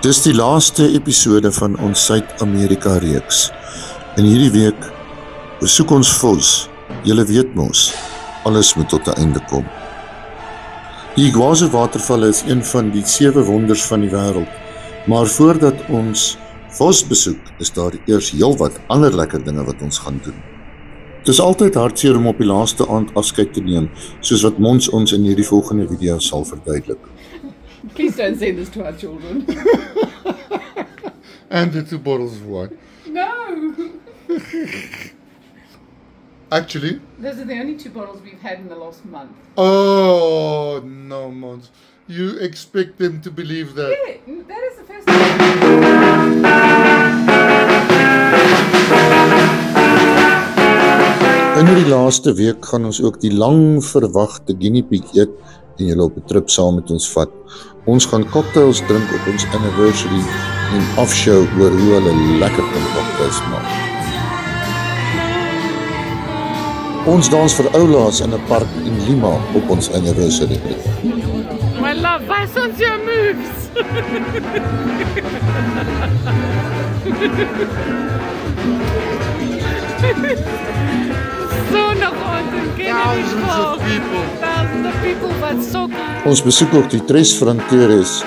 Dis die laaste episode van ons Suid-Amerika reeks. In hierdie week besoek ons Vos. Julle weet mos, alles moet tot 'n einde kom. Die Iguazu watervalle is een van die 7 wonders van die wêreld. Maar voordat ons Vos besoek, is daar eers heelwat ander lekker dinge wat ons gaan doen. Het is altyd hartseer om op die laaste aand afskeid te neem, soos wat Mons ons in hierdie volgende video sal verduidelik. Please don't say this to our children. And the 2 bottles of wine. No! Actually? Those are the only 2 bottles we've had in the last month. Oh, no, Mons. You expect them to believe that? Yeah, that is the first time. In die laaste week gaan ons ook die lang verwagte guinea pig eet en julle op 'n trip saam met ons vat. Ons gaan cocktails drink op ons anniversary en afshow oor hoe hulle lekker cocktails maak. Ons dans vir oulaas in 'n park in Lima op ons anniversary. My love, Vicencio moves! So nog ons in Kennedy Thousands of people. Thousands of people, but so cool. Ons besoek ook die Tres Fronteiras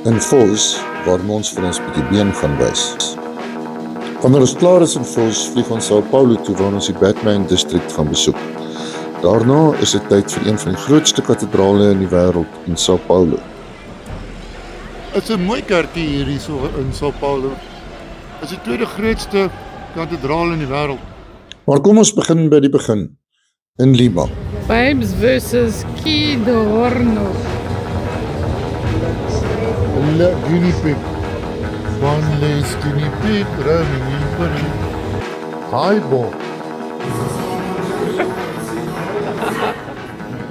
in Vos, waar ons vir ons bietjie been gaan wys. Wanneer ons klaar is in Vos, vlieg ons Sao Paulo toe waar ons die Batman District gaan besoek. Daarna is dit tyd vir een van die grootste kathedrale in die wêreld in Sao Paulo. Dit is 'n mooi kerkie hierdie so in Sao Paulo. Dit is die tweede grootste kathedraal in die wêreld. Maar kom ons begin by die begin, in Lima. Babes versus Key de Horno. Le guinea pig. One less guinea pig running in Paris. Highball.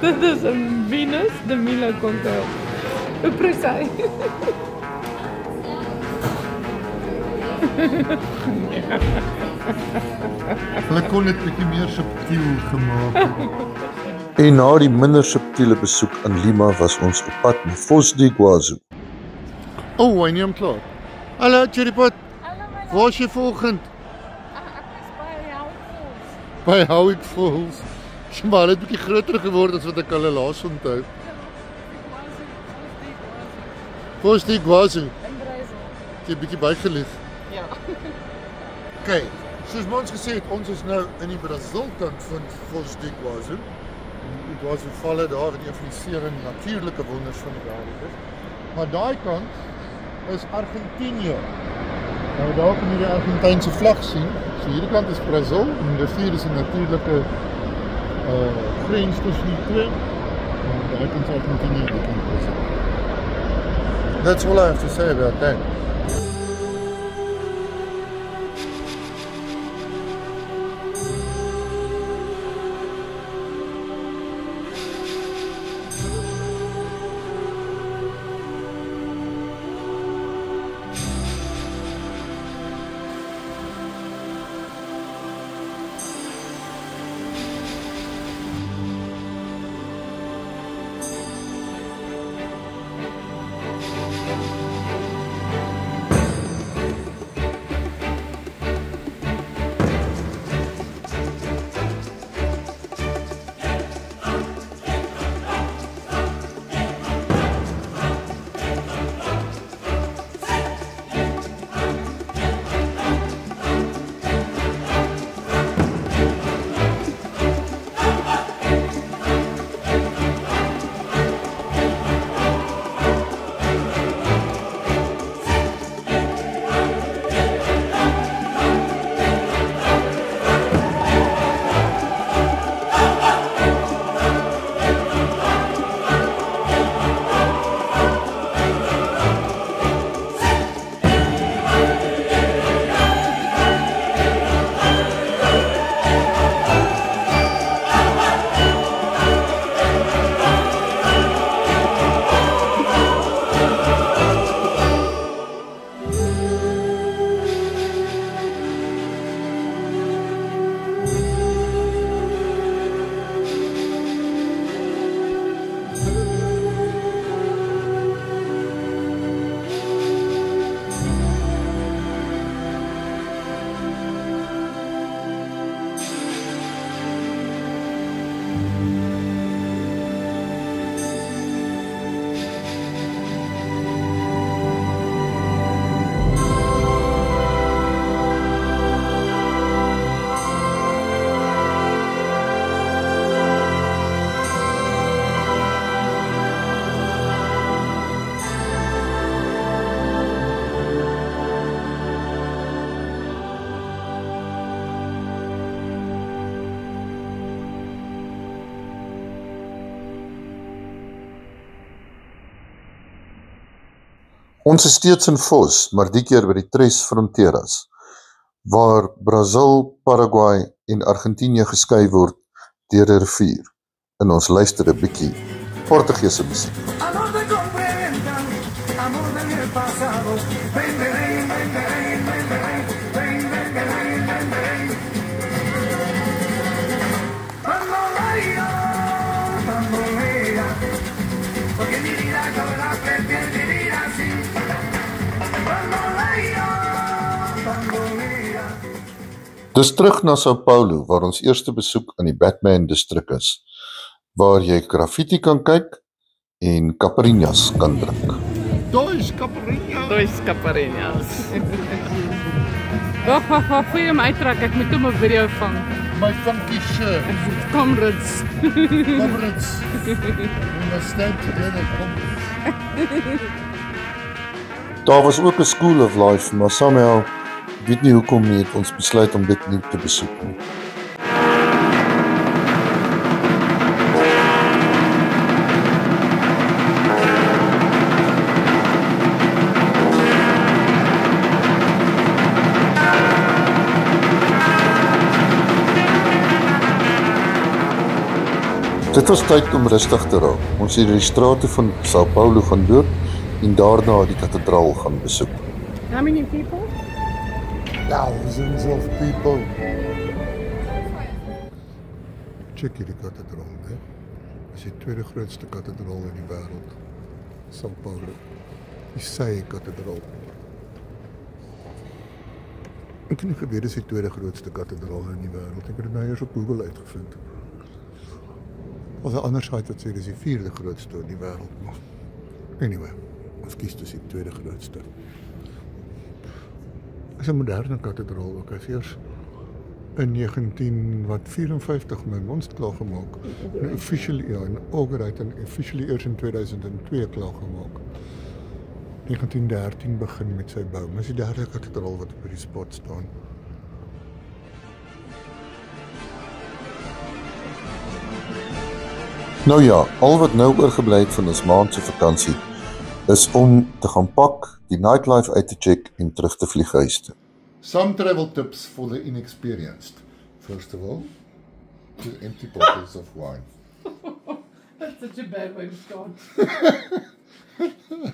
Dit is een Venus de Milo cocktail. Een presai. Hulle kon dit bietjie meer subtiel gemaak het. En na die minder subtiele besoek in Lima was ons op pad na Foz do Iguazu. Oh, hy neem klaar. Hallo, Cherrypot. Waar is jy volgend? By Howick Falls. Maar het bietjie groter geword as wat ek hulle laas onthou. Foz do Iguazu. Jy bietjie bygelief. Ja. Okay, soos ons gesê het, ons is nou in die Brazil kant van Foz do Iguazu. Iguazu valle daar wat een van die 7 natuurlike wonders van die wêreld is. Maar daai kant is Argentinië. Nou daar kan jy die Argentynse vlag sien. So hierdie kant is Brazil en die rivier is 'n natuurlike grens tussen die twee. En daai kant is Argentinië, die kant Brazil. That's all I have to say about that. Ons is steeds in Foz, maar die keer by die Tres Fronteras, waar Brazil, Paraguay en Argentinië geskei word deur 'n rivier. En ons luister 'n bietjie Portugese musiek. Amor te comprendan, amor de mi pasado. Ven, ven, ven, ven, ven, ven, ven, ven, ven, ven, ven, ven. Bambolea, bambolea, porque mi vida acabará vivir así. Bambolea, bambolea. Dis terug na Sao Paulo, waar ons eerste besoek aan die Batman distrik is, waar jy graffiti kan kyk en caipirinhas kan drink. Dois caipirinha. Dois caparinhas. Wag, voor jy hom uittrek, ek moet hom 'n video vang. My funky shirt. Comrades. Comrades. We must stand together, comrades. Daar was ook 'n School of Life, maar somehow, ek weet nie hoekom nie, het ons besluit om dit nie te besoek nie. Dit was tyd om rustig te raak. Ons het die strate van Sao Paulo gaan loop en daarna die kathedraal gaan besoek. How many people? Thousands of people. Check hierdie kathedraal, hè. Dit is die tweede grootste kathedraal in die wêreld. Sao Paulo. Die Sé-kathedraal. Ek het nie geweet dit is die tweede grootste kathedraal in die wêreld. Ek het dit nou eers op Google uitgevind. Of 'n ander site wat sê dis die vierde grootste in die wêreld. Maar anyway, ons kies dus die tweede grootste. Dit is 'n moderne kathedraal ook. Hy is eers in 1954 met ons klaargemaak. En officially inaugurated en officially eers in 2002 klaargemaak. 1913 begin met sy bou. Dit is die derde kathedraal wat op die spot staan. Nou ja, al wat nou oorgebly het van ons maand se vakansie is om te gaan pak, die nightlife uit te check en terug te vlieg huis toe. Some travel tips for the inexperienced. First of all, to empty bottles of wine. That's such a bad way to start.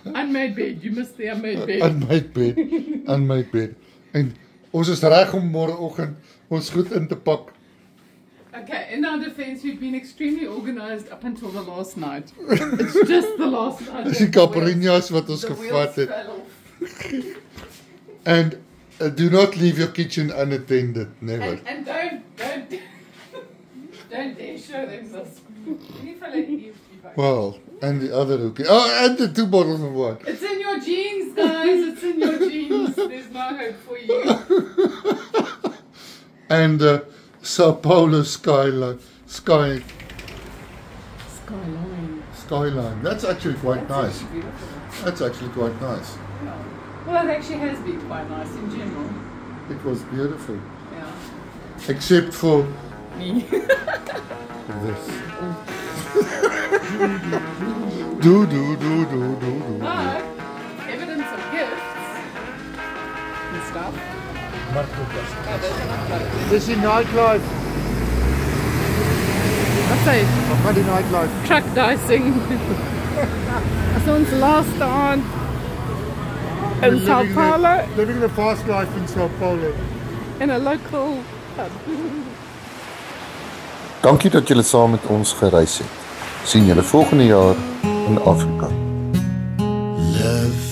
Unmade bed, you missed the unmade bed. Unmade bed. En ons is reg om môreoggend ons goed in te pak. Okay, in our defense, we've been extremely organized up until the last night. It's just the last night. Dis die caipirinhas wat ons gevat het. And do not leave your kitchen unattended, never. And don't dare show them this. Well, and the other hoekie. Oh, and the 2 bottles of wine. It's in your jeans, guys. It's in your jeans. There's no hope for you. And Sao Paulo skyline. Skyline. That's actually quite nice. Beautiful. That's actually quite nice. Yeah. Well, it actually has been quite nice in general. It was beautiful. Yeah. Except for Me. this. do. But evidence of gifts and stuff. Oh, those are not clothes. Dis die nightlife. Wat sê? Wat gaan die nightlife? Truck dicing. As ons laaste aand in Sao Paulo Living the fast life in Sao Paulo. in a local pub. Dankie dat julle saam met ons gereis het. Sien julle volgende jaar in Afrika. Love